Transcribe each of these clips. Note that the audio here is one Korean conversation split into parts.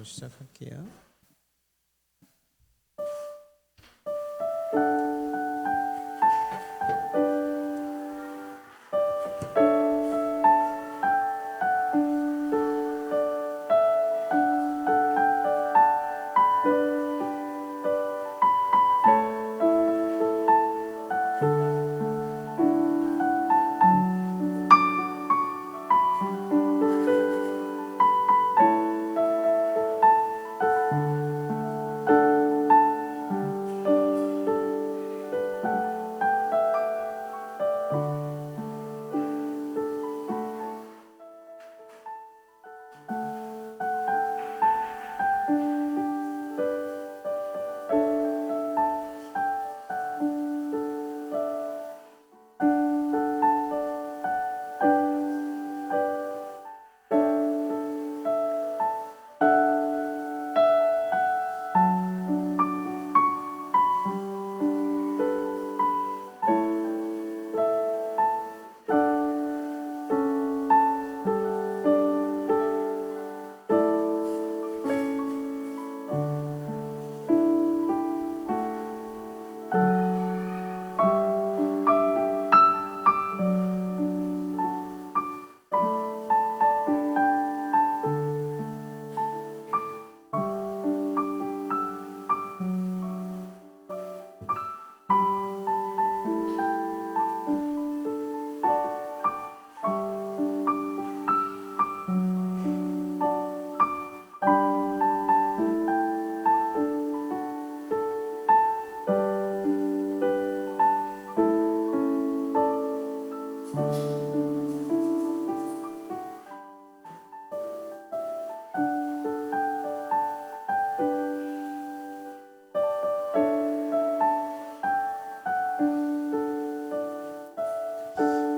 찬양으로 시작할게요.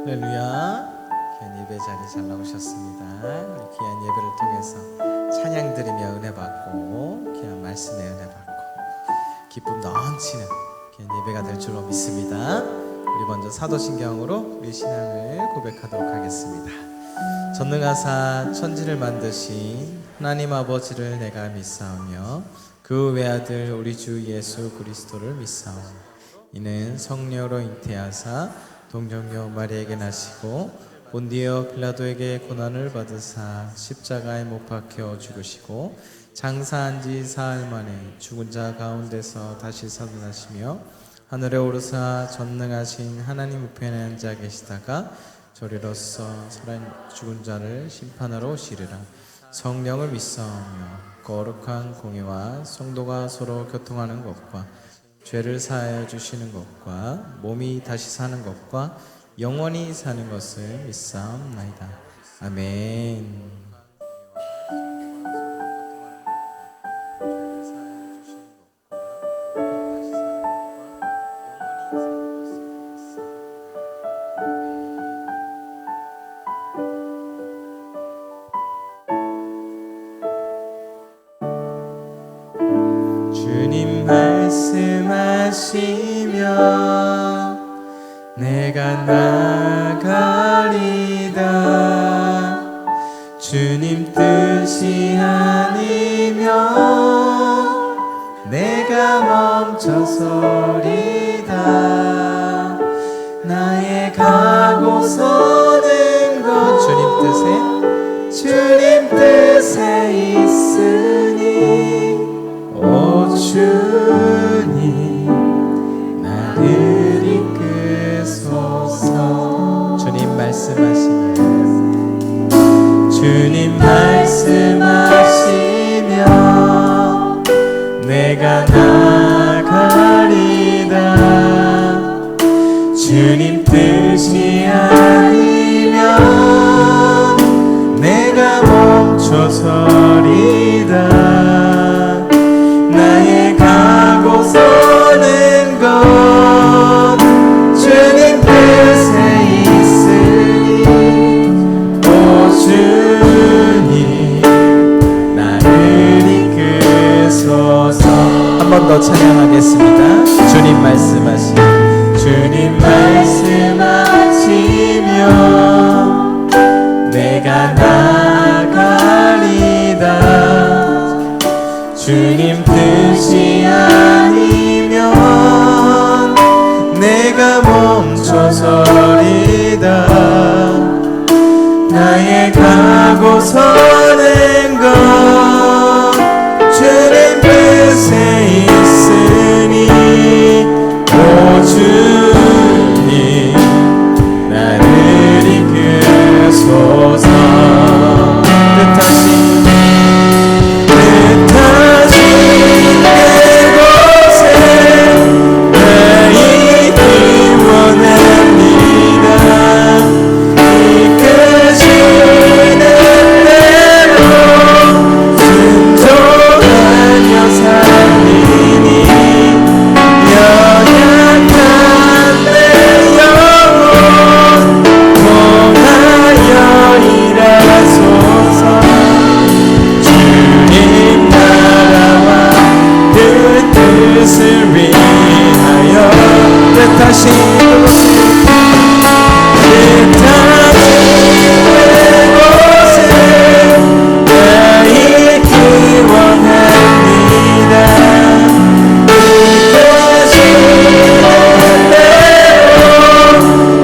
할렐루야. 귀한 예배 자리 잘 나오셨습니다. 귀한 예배를 통해서 찬양 드리며 은혜 받고 귀한 말씀에 은혜 받고 기쁨 넘치는 귀한 예배가 될 줄로 믿습니다. 우리 먼저 사도신경으로 우리 신앙을 고백하도록 하겠습니다. 전능하사 천지를 만드신 하나님 아버지를 내가 믿사오며 그 외아들 우리 주 예수 그리스도를 믿사오며 이는 성령으로 잉태하사 동정녀 마리에게 나시고 본디오 빌라도에게 고난을 받으사 십자가에 못 박혀 죽으시고 장사한 지 사흘 만에 죽은 자 가운데서 다시 살아나시며 하늘에 오르사 전능하신 하나님 우편에 앉아 계시다가 저리로서 죽은 자를 심판하러 오시리라. 성령을 믿사오며 거룩한 공의와 성도가 서로 교통하는 것과 죄를 사하여 주시는 것과 몸이 다시 사는 것과 영원히 사는 것을 믿사옵나이다. 아멘. 주님 말씀하시며 내가 나가리다. 주님 뜻이 아니면 내가 멈춰서리다. 나의 가고 서는 것 주님 뜻에 있으니 오 주님 나를 이끄소서. 주님 말씀하시며 내가 나가리다. 주님 뜻이 아니면 내가 멈춰서리다. 나의 가고 서는 것 주님 뜻에 있으니 오 주님 나를 이끄소서. 한 번 더 찬양하겠습니다. 주님 말씀하시며 내가 나가리다. 주님 뜻이 아니면 내가 멈춰서리다. 나의 가고 서는 것 주님 뜻에 있으니 오 주님 나를 이끄소서. 뜻하신 그곳에 나 있기 원합니다. 이끄시는 대로 순종하며 살리니 연약한 내 영혼 통하여 일하소서. 주님 나라와 그 뜻을 위하여 뜻하신 그곳에 나 있기 원합니다. 이끄시는 대로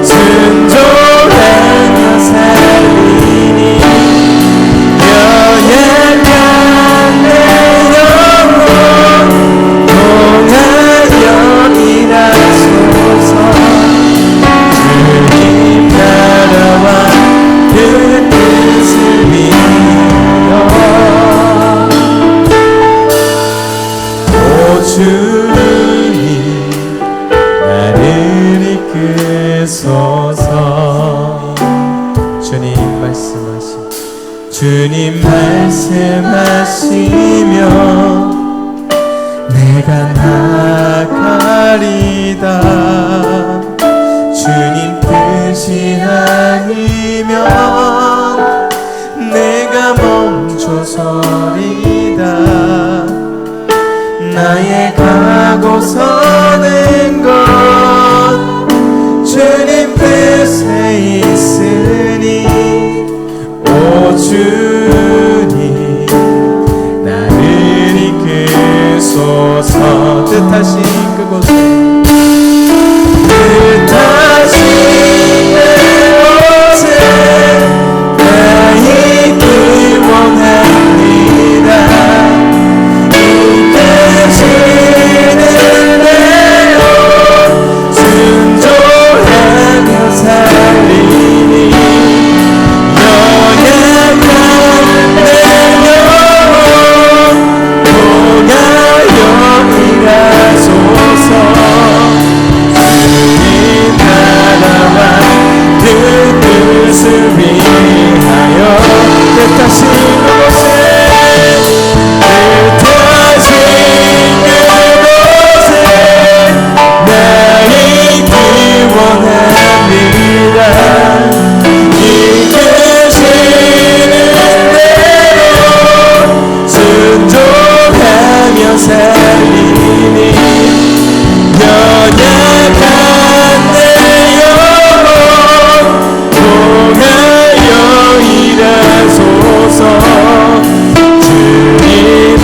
순종하며 살리니 연약한 내 영혼 통하여 일하소서. 주님 나라와 그 뜻을 위하여 오 주님 나를 이끄소서. 주님 말씀하시 주님 말씀하시며 내가 나가리다. 주님 뜻이 아니면 내가 멈춰서리다. 나의 가고 서는 것 주님 뜻에 있으니 오 주님 나를 이끄소서. 뜻하신 그곳에 뜻하신 그곳에 나 있기 원합니다. 이끄시는 대로 순종하며 살리니 연약한 내 영혼 통하여 일하소서. 주님 나라와 그 뜻을 위하여 뜻하신 그곳에 뜻하신 그곳에 나 있기 원합니다. 이끄시는 대로 순종하며 살리니 연약한 내 영혼 통하여 일하소서. 주님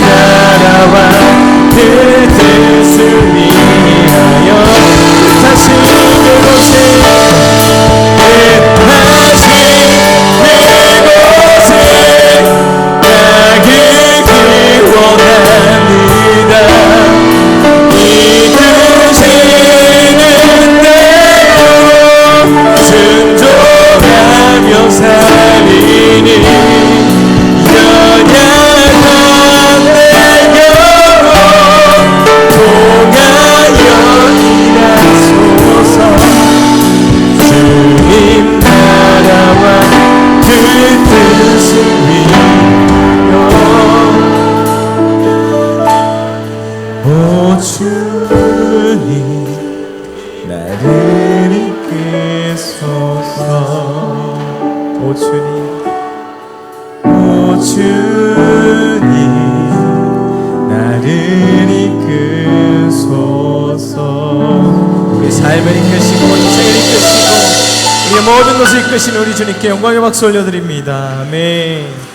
나라와 그 뜻을 위하여 뜻하신 그곳에 뜻하신 그곳에 나 있기 원합니다. 이끄시는 대로 순종하며 살리니 연약한 내 영혼 통하여 일하소서. 주님 나라와 그 뜻을 위하여 오 주님 나를 이끄소서. 오 주님 오 주님 나를 이끄소서. 우리 삶을 이끄시고 인생을 이끄시고 우리의 모든 것을 이끄시는 우리 주님께 영광의 박수 올려드립니다. 아멘.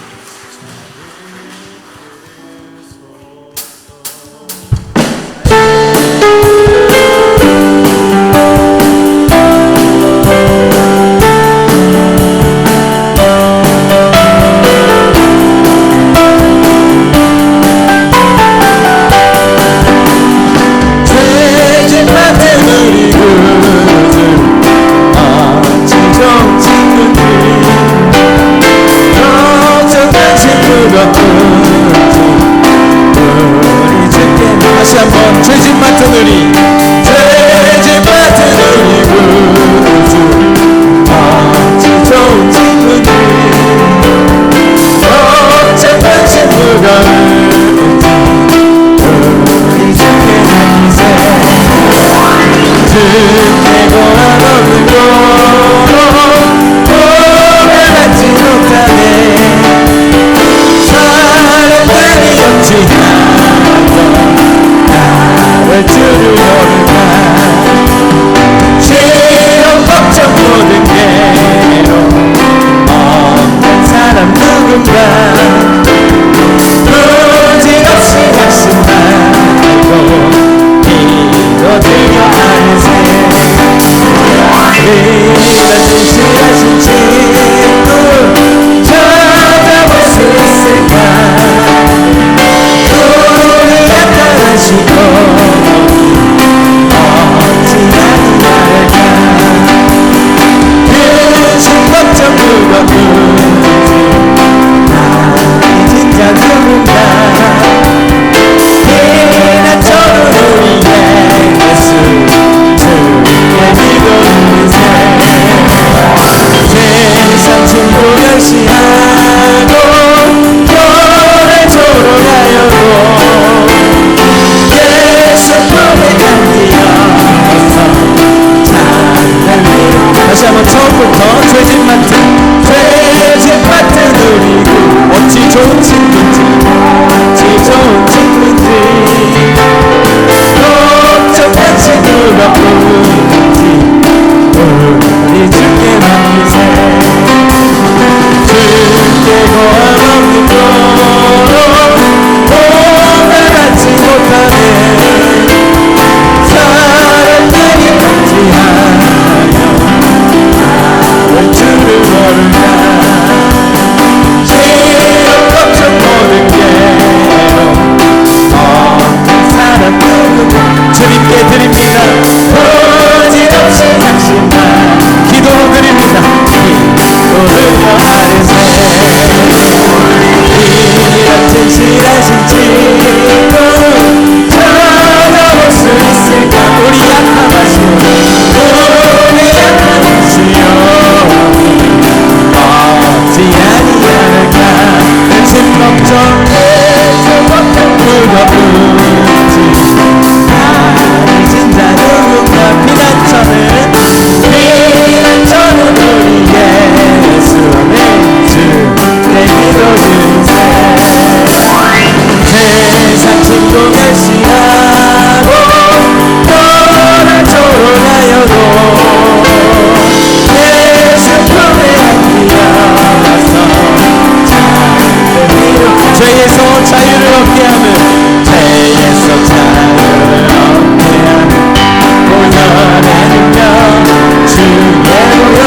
주께 고함없는 고로 오래받지 못하네 사람들이 역지하던 나를 주를 모를까 시험 걱정 모든 괴로움 없는 사람 누군가 부질없이 약속하고 기도드려 안세 이런 진실하신 친구 찾아볼 수 있을까 우리 나타나시고 어찌하니 나를까 근심 걱정 무거운지 나의 진짜 누군가 피난처럼 우리의 예수 주의 믿음을 세상 친구 멸시하고 교회 조롱하여도 예수 품에 담기어서 찬양 위로 다시 한번 처음부터 죄진 맡은 우리 어찌 좋은 친구인지 어찌 좋은 친구인지 걱정한 친구가 누군지 우리 주께 맡기세 주께 고함없는 고로 오래받지 못하네 사람들이 박지하여 나를 주를 모를까 시험 걱정 모든 괴로움 없는 사람 누구도 주님께 드립니다 부질없이 약심한 기도 드립니다 기도를 아뢰세 이런 진실하신 친구 찾아볼 수 있을까 우리 약함하시오 우리 약함하시오 어찌하니 않을까 근심 걱정 무거운지 나를 진짜 누군가 피난처는 우리 예수의 주내 믿어주세 세상 친구 멸시하고 너를 조롱하여도 예수 품에 안기어서 죄에서 자유를 얻게 하는 죄에서 자유를 얻게 하는 보혈의 능력 주의 보혈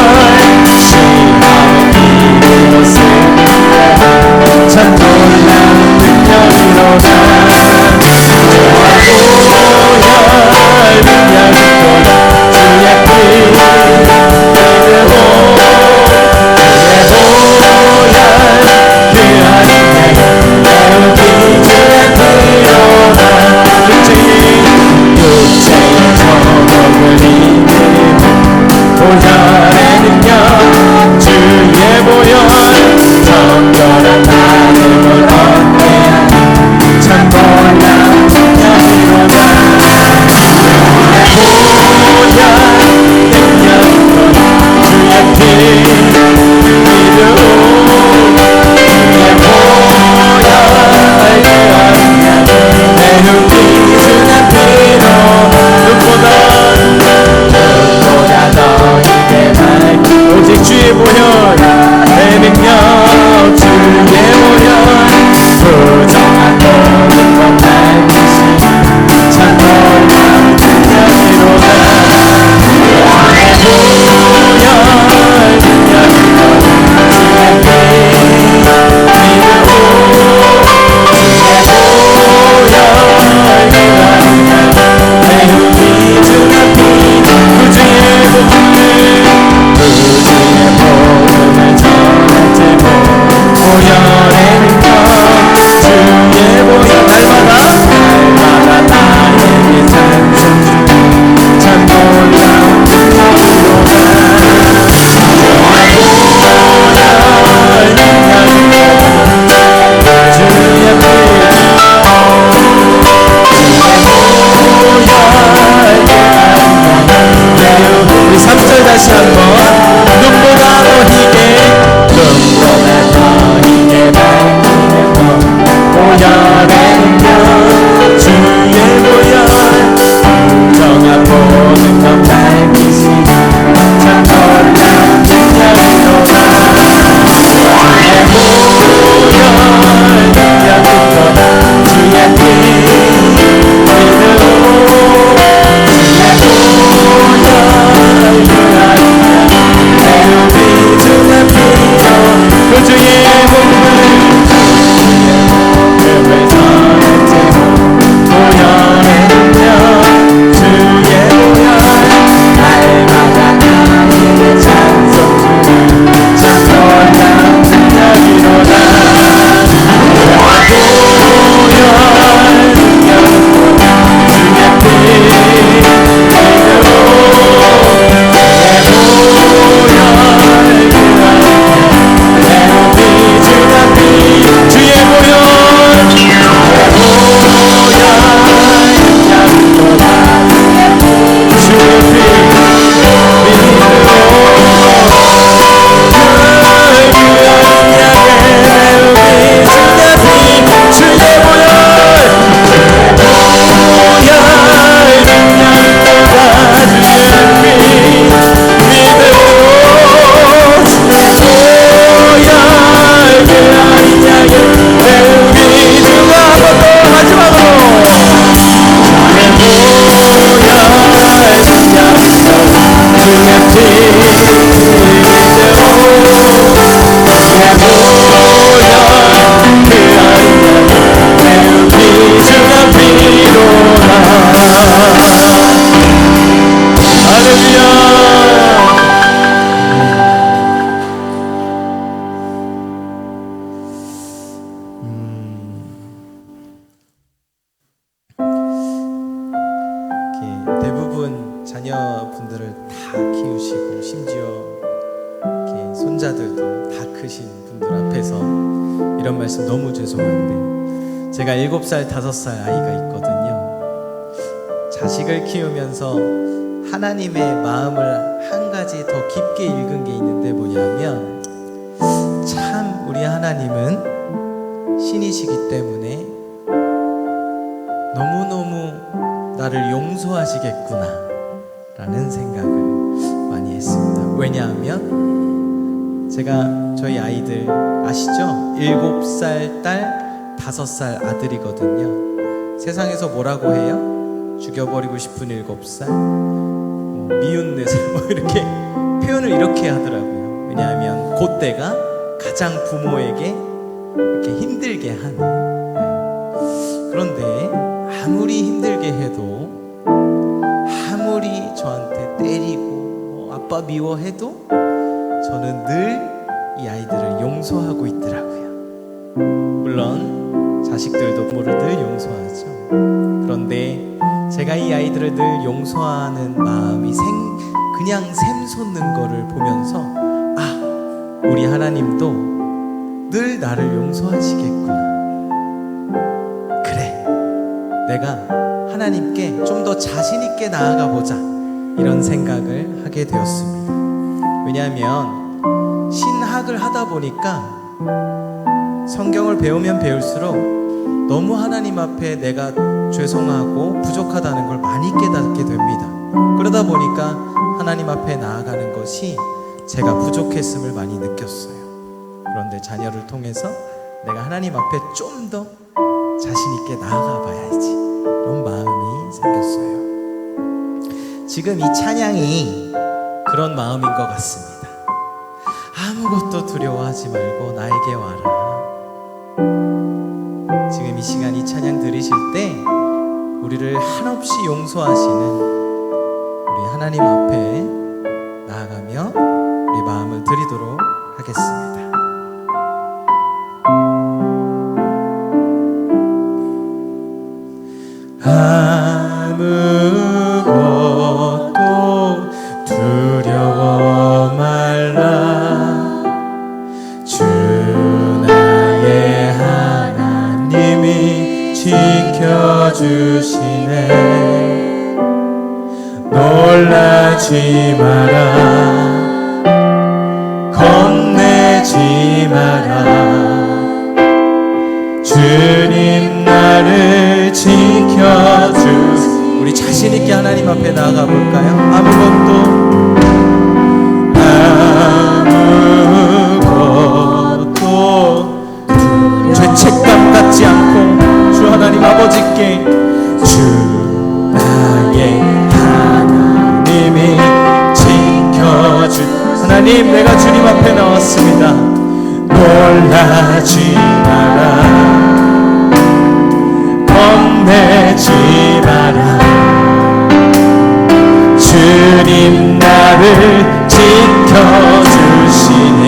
시험의 길이로 승리하는 참 놀라운 능력이로다 보혈 능력이로다 주의 피 믿으고 보혈의 능력 주의 보혈 정결한 나를 얻게 하는 참 놀라운 능력이로다 보혈 능력이로다 주의 피 믿으오 주의 보혈 내 눈이 주는 피로 눈보다 너희게 대부분 자녀분들을 다 키우시고 심지어 이렇게 손자들도 다 크신 분들 앞에서 이런 말씀 너무 죄송한데, 제가 7살, 5살 아이가 있거든요. 자식을 키우면서 하나님의 마음을 한 가지 더 깊게 읽은 게 있는데 뭐냐면, 참 우리 하나님은 신이시기 때문에 너무너무 나를 용서하시겠구나 라는 생각을 많이 했습니다. 왜냐하면 제가 저희 아이들 아시죠? 7살 딸, 5살 아들이거든요. 세상에서 뭐라고 해요? 죽여버리고 싶은 7살, 미운 4살, 뭐 이렇게 표현을 이렇게 하더라고요. 왜냐하면 그때가 가장 부모에게 이렇게 힘들게 하는. 그런데 아무리 힘들게 해도, 아무리 저한테 때리고 아빠 미워해도 저는 늘 이 아이들을 용서하고 있더라고요. 물론 자식들도 부모를 늘 용서하죠. 그런데 제가 이 아이들을 늘 용서하는 마음이 그냥 샘솟는 거를 보면서, 아, 우리 하나님도 늘 나를 용서하시겠구나. 그래, 내가 하나님께 좀 더 자신 있게 나아가 보자, 이런 생각을 하게 되었습니다. 왜냐하면 신학을 하다 보니까 성경을 배우면 배울수록 너무 하나님 앞에 내가 죄송하고 부족하다는 걸 많이 깨닫게 됩니다. 그러다 보니까 하나님 앞에 나아가는 것이 제가 부족했음을 많이 느꼈어요. 그런데 자녀를 통해서 내가 하나님 앞에 좀 더 자신 있게 나아가 봐야지, 그런 마음이 생겼어요. 지금 이 찬양이 그런 마음인 것 같습니다. 아무것도 두려워하지 말고 나에게 와라. 지금 이 시간 이 찬양 들으실 때 우리를 한없이 용서하시는 우리 하나님 앞에 나아가며 우리 마음을 드리도록 하겠습니다. 아무것도 두려워 말라. 주 나의 하나님이 지켜주시네. 놀라지 마라, 겁내지 마라. 주님 나를 지켜주시. 우리 자신 있게 하나님 앞에 나아가 볼까요? 아무것도 죄책감 갖지 않고 주 하나님 아버지께, 주 나의 하나님이 지켜주. 하나님, 내가 주님 앞에 나왔습니다. 놀라지 마라, 겁내지 마라. 주님 나를 지켜주시네.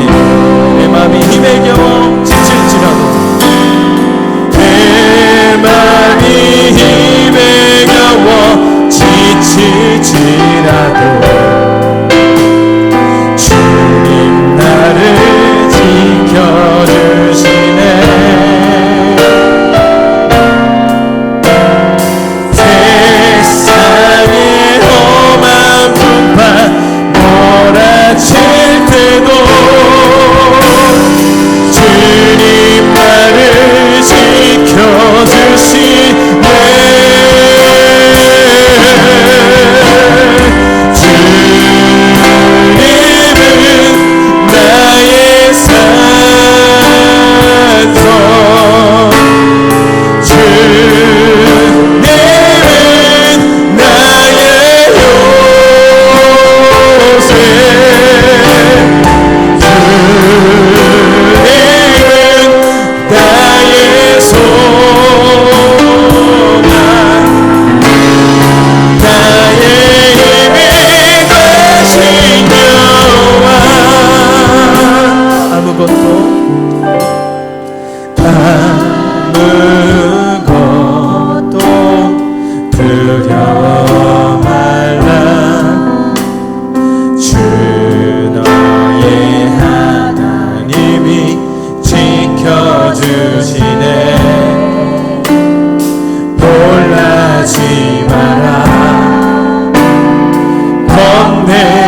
내 맘이 힘에 겨워 지칠지라도, 내 맘이 힘에 겨워 지칠지라도 주님 나를 지켜주시네. 세상의 험한 풍파 몰아칠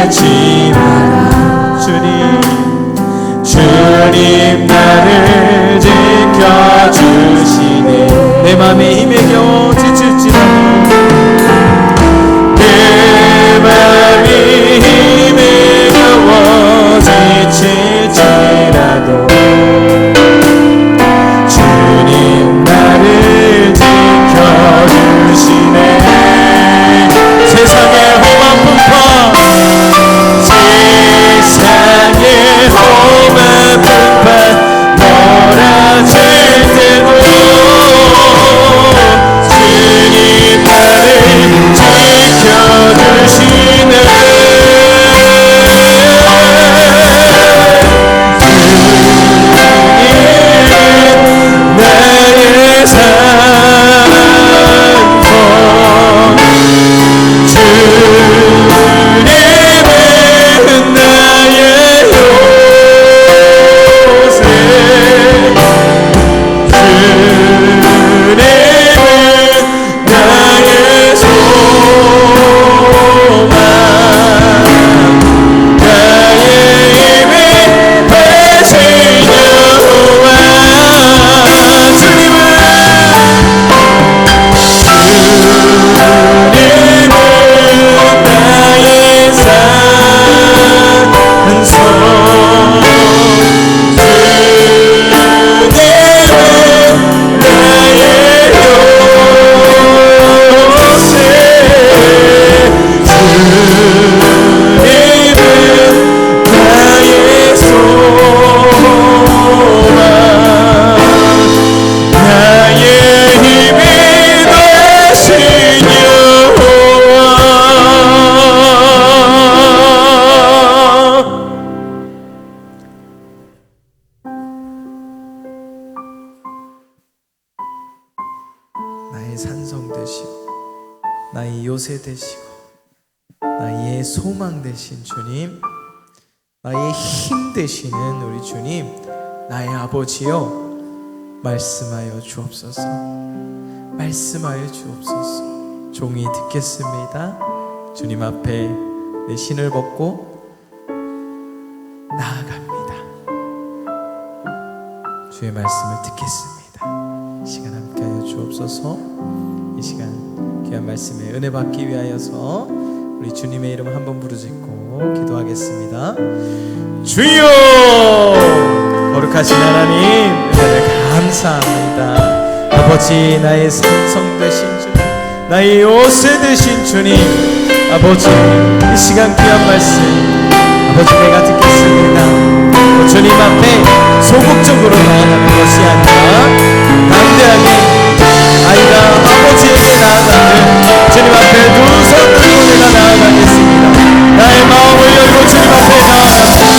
하지 마라. 주님 나를 지켜주시네. 내 맘에 힘에 겨워 지칠지라도 내 맘이 힘에 겨워 지칠지라도 주님 나를 지켜주시네. 세상의 험한 풍파, 세상의 험한 풍파 몰아칠 때도 주님 나를 지켜주시네. 주님 나의 산성, 주님은 나의 요새, 주님은 나의 소망, 나의 힘이 되신 여호와. 주님은 나의 산성, 주님은 나의 요새, 주님은 나의 소망, 나의 힘이 되신 여호와. 나의 산성 되시고 나의 요새 되시고 나의 소망 되신 주님, 나의 힘 되시는 우리 주님, 나의 아버지여, 말씀하여 주옵소서. 말씀하여 주옵소서. 종이 듣겠습니다. 주님 앞에 내 신을 벗고 나아갑니다. 주의 말씀을 듣겠습니다. 이 시간 함께하여 주옵소서. 이 시간 귀한 말씀에 은혜 받기 위하여서 우리 주님의 이름 한번 부르짖고 기도하겠습니다. 주여, 거룩하신 하나님, 은혜를 감사합니다. 아버지, 나의 산성 되신 주님, 나의 요새 되신 주님, 아버지, 이 시간 귀한 말씀 아버지 내가 듣겠습니다. 주님 앞에 소극적으로 나아가는 것이 아니라 담대하게 아이가 아버지에게 나아가는 주님 앞에 두 손 들고 내가 나아가겠습니다. 나의 마음을 열고 주님 앞에 나아갑니다.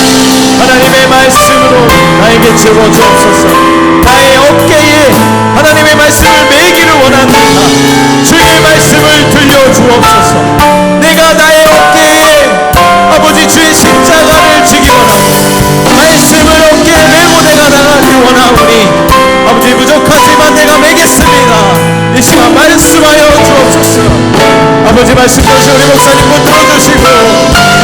하나님의 말씀으로 나에게 채워주옵소서. 나의 어깨에 하나님의 말씀을 매기를 원합니다. 주의 말씀을 들려주옵소서. 내가 나의 어깨에 아버지 주의 십자가를 지기 원하고 말씀을 어깨에 메고 내가 나가기 원하오니 아버지 부족하지만 내가 매겠습니다. 이 시간 말씀하여 주옵소서. 아버지 말씀 들으신 우리 목사님 붙들어 주시고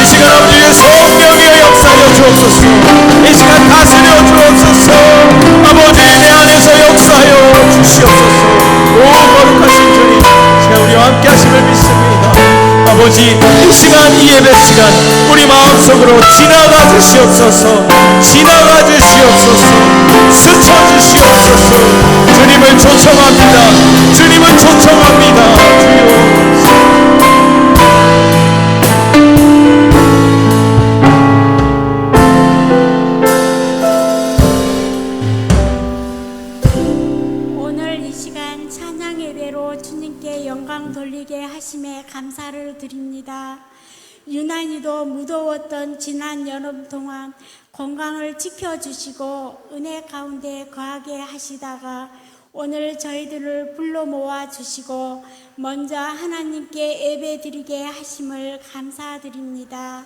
이 시간 아버지의 성령의 역사여 주옵소서. 이 시간 다스려 주옵소서. 아버지 내 안에서 역사여 주시옵소서. 오 거룩하신 주님, 제가 우리와 함께 하심을 믿습니다. 아버지 이 시간 이 예배 시간 우리 마음속으로 지나가 주시옵소서. 지나가 주시옵소서. 스쳐 주시옵소서. 주님을 초청합니다. 주님을 초청합니다. 주여. 오늘 이 시간 찬양 예배로 주님께 영광 돌리게 하심에 감사를 드립니다. 유난히도 무더웠던 지난 여름 동안 건강을 지켜주시고 은혜 가운데 거하게 하시다가 오늘 저희들을 불러 모아 주시고 먼저 하나님께 예배 드리게 하심을 감사드립니다.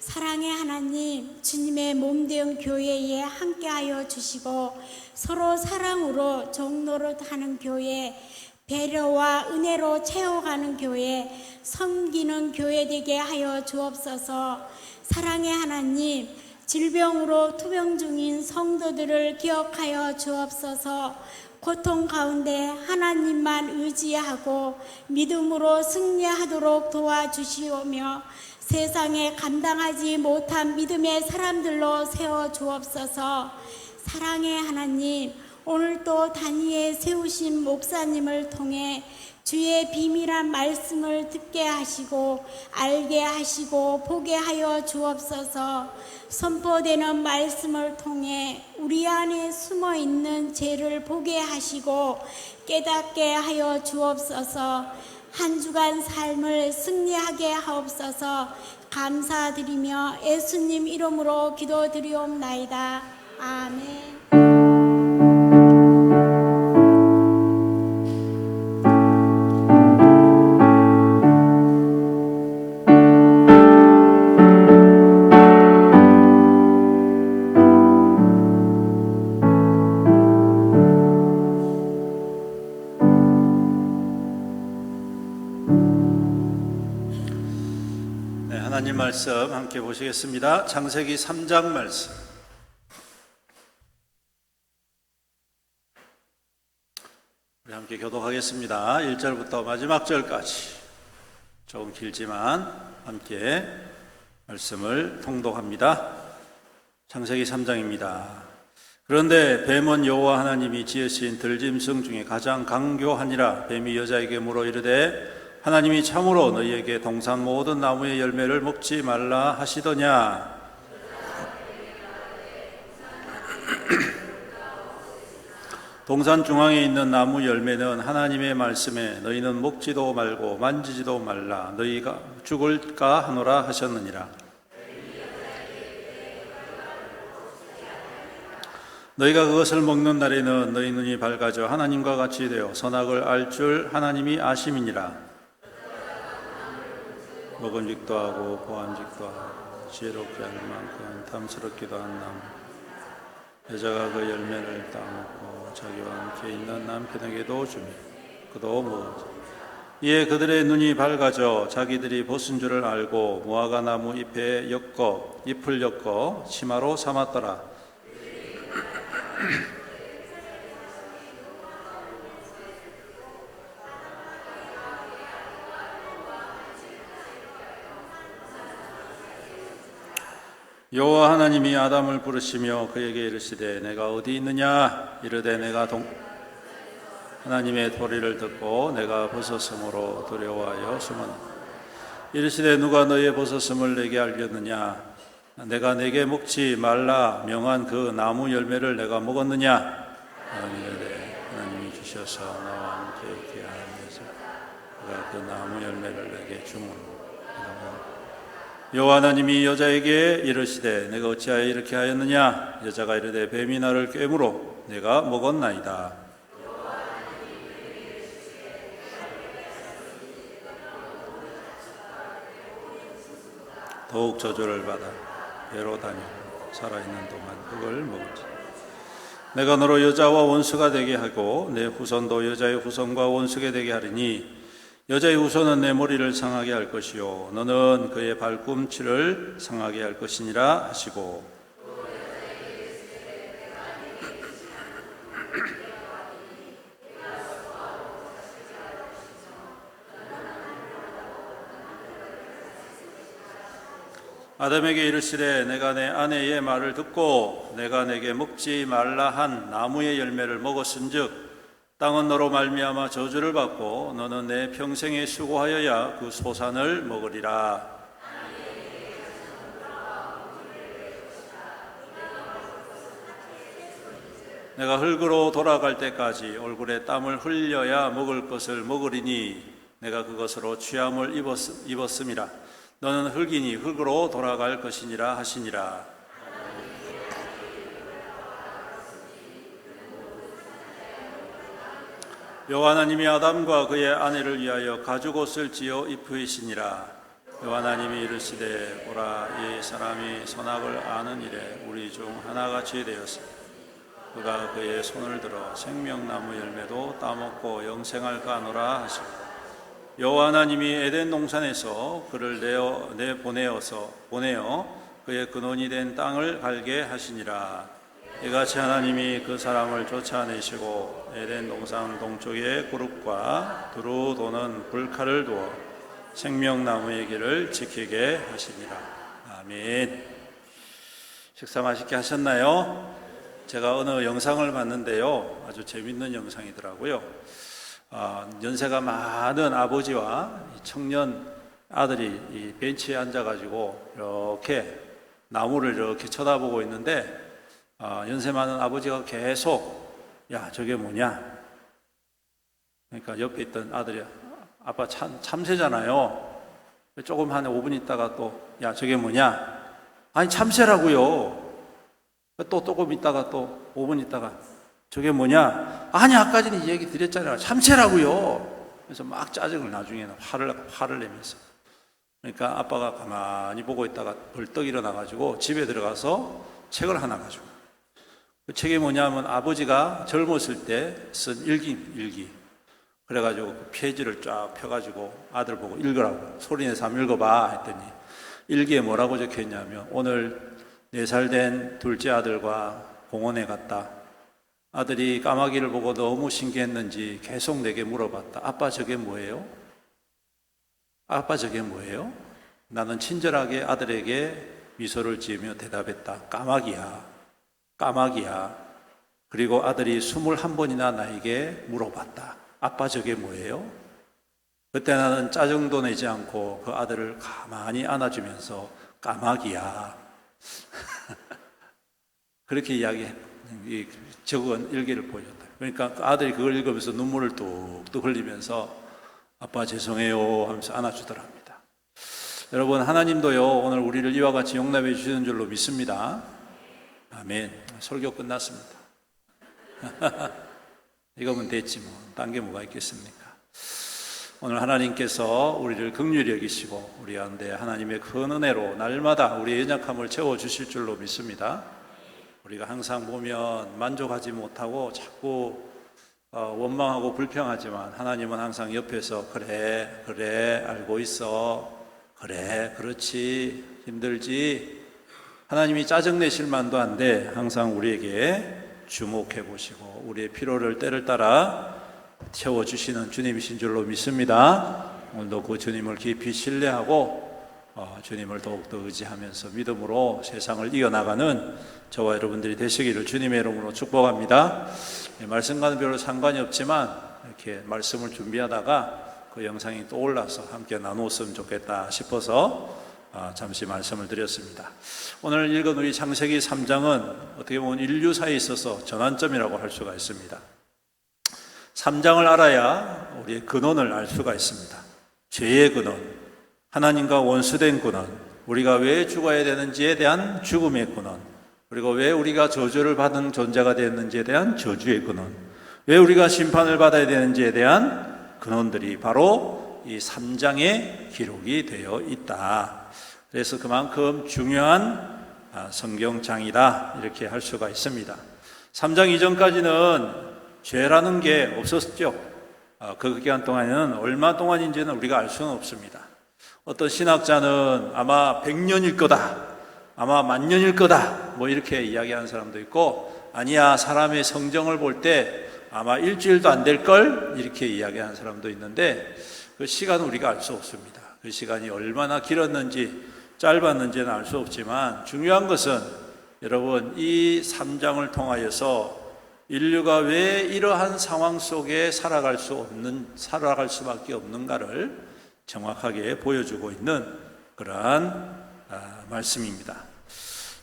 사랑의 하나님, 주님의 몸된 교회에 함께하여 주시고 서로 사랑으로 종노릇하는 교회, 배려와 은혜로 채워가는 교회, 섬기는 교회 되게 하여 주옵소서. 사랑의 하나님, 질병으로 투병 중인 성도들을 기억하여 주옵소서. 고통 가운데 하나님만 의지하고 믿음으로 승리하도록 도와주시오며 세상에 감당하지 못한 믿음의 사람들로 세워 주옵소서. 사랑의 하나님, 오늘도 단위에 세우신 목사님을 통해 주의 비밀한 말씀을 듣게 하시고 알게 하시고 보게 하여 주옵소서. 선포되는 말씀을 통해 우리 안에 숨어 있는 죄를 보게 하시고 깨닫게 하여 주옵소서. 한 주간 삶을 승리하게 하옵소서. 감사드리며 예수님 이름으로 기도드리옵나이다. 아멘. 하나님 말씀 함께 보시겠습니다. 창세기 3장 말씀. 우리 함께 교독하겠습니다. 1절부터 마지막 절까지. 조금 길지만 함께 말씀을 통독합니다. 창세기 3장입니다. 그런데 뱀은 여호와 하나님이 지으신 들짐승 중에 가장 강교하니라. 뱀이 여자에게 물어 이르되 하나님이 참으로 너희에게 동산 모든 나무의 열매를 먹지 말라 하시더냐. 동산 중앙에 있는 나무 열매는 하나님의 말씀에 너희는 먹지도 말고 만지지도 말라 너희가 죽을까 하노라 하셨느니라. 너희가 그것을 먹는 날에는 너희 눈이 밝아져 하나님과 같이 되어 선악을 알 줄 하나님이 아심이니라. 먹음직도 하고 보암직도 하고 지혜롭게 할 만큼 탐스럽기도 한 나무. 여자가 그 열매를 따먹고 자기와 함께 있는 남편에게도 주며 그도 먹었지. 이에 그들의 눈이 밝아져 자기들이 벗은 줄을 알고 무화과 나무 잎을 엮어 치마로 삼았더라. 여호와 하나님이 아담을 부르시며 그에게 이르시되 내가 어디 있느냐. 이르되 내가 하나님의 소리를 듣고 내가 벗었으므로 두려워하여 숨었노라. 이르시되 누가 너의 벗었음을 내게 알렸느냐. 내가 내게 먹지 말라 명한 그 나무 열매를 내가 먹었느냐. 하나님이 주셔서 나와 함께 있게 하면서 내가 그 나무 열매를 내게 주므로. 여호와 하나님이 여자에게 이르시되 내가 어찌하여 이렇게 하였느냐. 여자가 이르되 뱀이 나를 꿰므로 내가 먹었나이다. 더욱 저주를 받아 배로 다니고 살아있는 동안 흙을 먹었지. 내가 너로 여자와 원수가 되게 하고 내 후손도 여자의 후손과 원수가 되게 하리니 여자의 후손은 내 머리를 상하게 할 것이요 너는 그의 발꿈치를 상하게 할 것이니라 하시고. 아담에게 이르시되 내가 내 아내의 말을 듣고 내가 내게 먹지 말라 한 나무의 열매를 먹었은즉 땅은 너로 말미암아 저주를 받고 너는 내 평생에 수고하여야 그 소산을 먹으리라. 내가 흙으로 돌아갈 때까지 얼굴에 땀을 흘려야 먹을 것을 먹으리니 내가 그것으로 취함을 입었음이라. 너는 흙이니 흙으로 돌아갈 것이니라 하시니라. 여호와 하나님이 아담과 그의 아내를 위하여 가죽옷을 지어 입히시니라. 여호와 하나님이 이르시되 보라 이 사람이 선악을 아는 일에 우리 중 하나같이 되었으니 그가 그의 손을 들어 생명나무 열매도 따먹고 영생을 가노라 하시고 여호와 하나님이 에덴 동산에서 그를 보내어 그의 근원이 된 땅을 갈게 하시니라. 이같이 하나님이 그 사람을 쫓아내시고 에덴 동산 동쪽에 그룹과 두루 도는 불칼을 두어 생명나무의 길을 지키게 하시니라. 아멘. 식사 맛있게 하셨나요? 제가 어느 영상을 봤는데요, 아주 재밌는 영상이더라고요. 연세가 많은 아버지와 청년 아들이 이 벤치에 앉아가지고 이렇게 나무를 이렇게 쳐다보고 있는데, 연세 많은 아버지가 계속 야 저게 뭐냐? 그러니까 옆에 있던 아들이 아빠 참새잖아요. 조금 한 5분 있다가 또 야 저게 뭐냐? 아니 참새라고요. 또 조금 있다가 또 5분 있다가 저게 뭐냐? 아니 아까 전에 이 얘기 드렸잖아요. 참새라고요. 그래서 막 짜증을 나중에는 화를 내면서, 그러니까 아빠가 가만히 보고 있다가 벌떡 일어나가지고 집에 들어가서 책을 하나 가지고, 그 책이 뭐냐면 아버지가 젊었을 때 쓴 일기. 그래가지고 그 페이지를 쫙 펴가지고 아들 보고 읽으라고 소리내서 한번 읽어봐 했더니 일기에 뭐라고 적혀있냐면, 오늘 4살 된 둘째 아들과 공원에 갔다. 아들이 까마귀를 보고 너무 신기했는지 계속 내게 물어봤다. 아빠 저게 뭐예요? 아빠 저게 뭐예요? 나는 친절하게 아들에게 미소를 지으며 대답했다. 까마귀야. 그리고 아들이 21번이나 나에게 물어봤다. 아빠 저게 뭐예요? 그때 나는 짜증도 내지 않고 그 아들을 가만히 안아주면서 까마귀야. 그렇게 적은 일기를 보여줬다. 그러니까 그 아들이 그걸 읽으면서 눈물을 뚝뚝 흘리면서 아빠 죄송해요 하면서 안아주더랍니다. 여러분, 하나님도요 오늘 우리를 이와 같이 용납해 주시는 줄로 믿습니다. 아멘. 설교 끝났습니다. 이거면 됐지 뭐. 딴 게 뭐가 있겠습니까? 오늘 하나님께서 우리를 긍휼히 여기시고 우리 가운데 하나님의 큰 은혜로 날마다 우리의 연약함을 채워주실 줄로 믿습니다. 우리가 항상 보면 만족하지 못하고 자꾸 원망하고 불평하지만, 하나님은 항상 옆에서 그래 알고 있어, 그래 그렇지, 힘들지. 하나님이 짜증내실 만도 한데 항상 우리에게 주목해 보시고 우리의 필요를 때를 따라 채워주시는 주님이신 줄로 믿습니다. 오늘도 그 주님을 깊이 신뢰하고 주님을 더욱더 의지하면서 믿음으로 세상을 이겨나가는 저와 여러분들이 되시기를 주님의 이름으로 축복합니다. 말씀과는 별로 상관이 없지만 이렇게 말씀을 준비하다가 그 영상이 떠올라서 함께 나누었으면 좋겠다 싶어서 잠시 말씀을 드렸습니다. 오늘 읽은 우리 창세기 3장은 어떻게 보면 인류사에 있어서 전환점이라고 할 수가 있습니다. 3장을 알아야 우리의 근원을 알 수가 있습니다. 죄의 근원, 하나님과 원수된 근원, 우리가 왜 죽어야 되는지에 대한 죽음의 근원, 그리고 왜 우리가 저주를 받은 존재가 되었는지에 대한 저주의 근원, 왜 우리가 심판을 받아야 되는지에 대한 근원들이 바로 이 3장에 기록이 되어 있다. 그래서 그만큼 중요한 성경장이다 이렇게 할 수가 있습니다. 3장 이전까지는 죄라는 게 없었죠. 그 기간 동안에는 얼마 동안인지는 우리가 알 수는 없습니다. 어떤 신학자는 아마 100년일 거다, 아마 10,000년일 거다 뭐 이렇게 이야기하는 사람도 있고, 아니야 사람의 성정을 볼 때 아마 일주일도 안 될걸 이렇게 이야기하는 사람도 있는데, 그 시간은 우리가 알 수 없습니다. 그 시간이 얼마나 길었는지 짧았는지는 알 수 없지만, 중요한 것은 여러분 이 3장을 통하여서 인류가 왜 이러한 상황 속에 살아갈 수밖에 없는가를 정확하게 보여주고 있는 그러한 말씀입니다.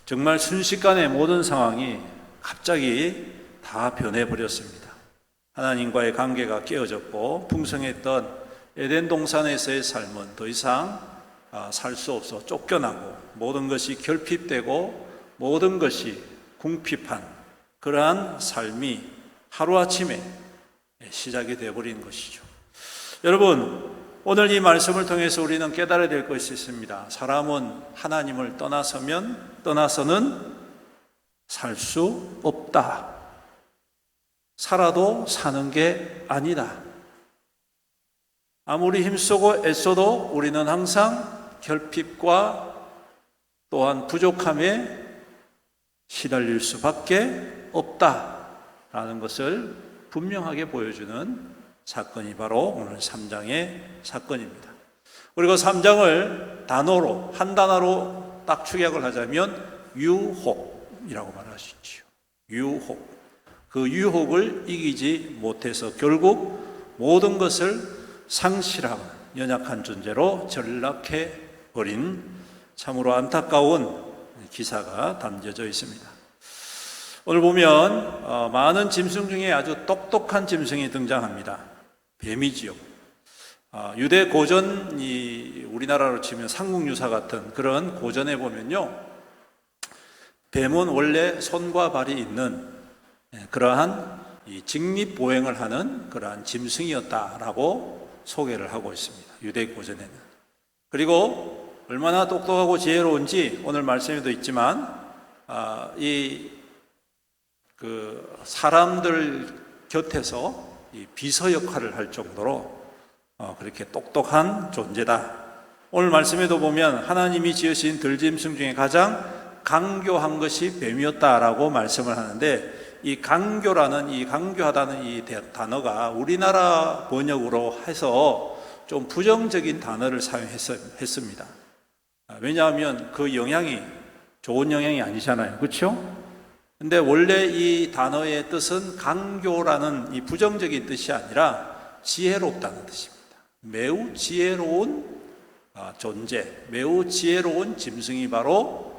정말 순식간에 모든 상황이 갑자기 다 변해버렸습니다. 하나님과의 관계가 깨어졌고 풍성했던 에덴 동산에서의 삶은 더 이상 살 수 없어 쫓겨나고, 모든 것이 결핍되고 모든 것이 궁핍한 그러한 삶이 하루아침에 시작이 되어버린 것이죠. 여러분, 오늘 이 말씀을 통해서 우리는 깨달아야 될 것이 있습니다. 사람은 하나님을 떠나서는 살 수 없다. 살아도 사는 게 아니다. 아무리 힘쓰고 애써도 우리는 항상 결핍과 또한 부족함에 시달릴 수밖에 없다라는 것을 분명하게 보여주는 사건이 바로 오늘 3장의 사건입니다. 그리고 3장을 단어로, 한 단어로 딱 축약을 하자면 유혹이라고 말할 수 있죠. 유혹. 그 유혹을 이기지 못해서 결국 모든 것을 상실하고 연약한 존재로 전락해 버린 참으로 안타까운 기사가 담겨져 있습니다. 오늘 보면 많은 짐승 중에 아주 똑똑한 짐승이 등장합니다. 뱀이지요. 유대 고전, 우리나라로 치면 삼국유사 같은 그런 고전에 보면요, 뱀은 원래 손과 발이 있는 그러한 직립보행을 하는 그러한 짐승이었다라고 소개를 하고 있습니다. 유대 고전에는. 그리고 얼마나 똑똑하고 지혜로운지 오늘 말씀에도 있지만 사람들 곁에서 비서 역할을 할 정도로 그렇게 똑똑한 존재다. 오늘 말씀에도 보면 하나님이 지으신 들짐승 중에 가장 강교한 것이 뱀이었다라고 말씀을 하는데, 이 강교라는, 이 강교하다는 이 단어가 우리나라 번역으로 해서 좀 부정적인 단어를 사용했습니다. 왜냐하면 그 영향이 좋은 영향이 아니잖아요. 그렇죠? 근데 원래 이 단어의 뜻은 강교라는 이 부정적인 뜻이 아니라 지혜롭다는 뜻입니다. 매우 지혜로운 존재, 매우 지혜로운 짐승이 바로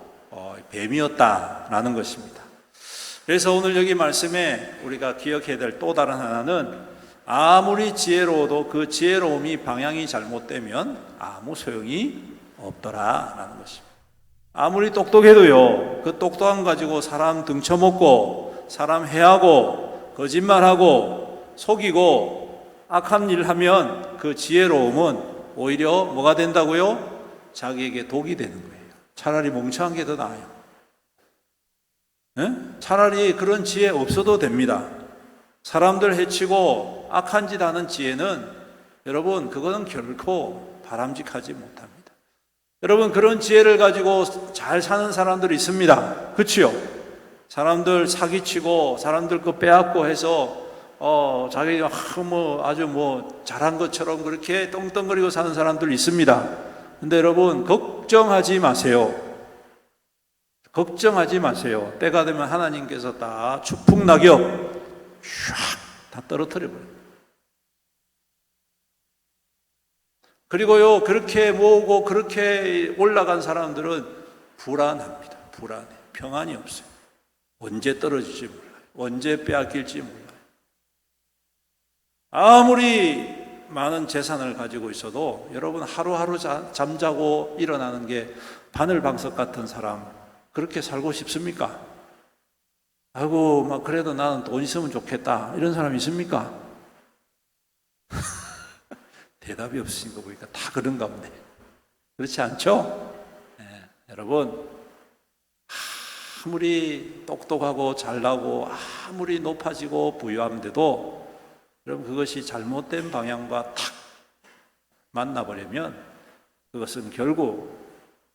뱀이었다라는 것입니다. 그래서 오늘 여기 말씀에 우리가 기억해야 될 또 다른 하나는, 아무리 지혜로워도 그 지혜로움이 방향이 잘못되면 아무 소용이 없더라라는 것입니다. 아무리 똑똑해도요, 그 똑똑함 가지고 사람 등쳐먹고 사람 해하고 거짓말하고 속이고 악한 일 하면 그 지혜로움은 오히려 뭐가 된다고요? 자기에게 독이 되는 거예요. 차라리 멍청한 게 더 나아요. 차라리 그런 지혜 없어도 됩니다. 사람들 해치고 악한 짓 하는 지혜는, 여러분, 그거는 결코 바람직하지 못합니다. 여러분, 그런 지혜를 가지고 잘 사는 사람들이 있습니다. 그렇지요? 사람들 사기치고 사람들 거 빼앗고 해서 자기가 아주 잘한 것처럼 그렇게 떵떵거리고 사는 사람들이 있습니다. 근데 여러분, 걱정하지 마세요. 걱정하지 마세요. 때가 되면 하나님께서 다 추풍낙엽 다 떨어뜨려 버려요. 그리고요, 그렇게 모으고 그렇게 올라간 사람들은 불안합니다. 불안해. 평안이 없어요. 언제 떨어질지 몰라요. 언제 빼앗길지 몰라요. 아무리 많은 재산을 가지고 있어도 여러분, 하루하루 잠자고 일어나는 게 바늘방석 같은 사람, 그렇게 살고 싶습니까? 아이고, 그래도 나는 돈 있으면 좋겠다, 이런 사람 있습니까? 대답이 없으신 거 보니까 다 그런가 보네. 그렇지 않죠? 네, 여러분, 아무리 똑똑하고 잘나고 아무리 높아지고 부유한데도 여러분, 그것이 잘못된 방향과 탁 만나버리면 그것은 결국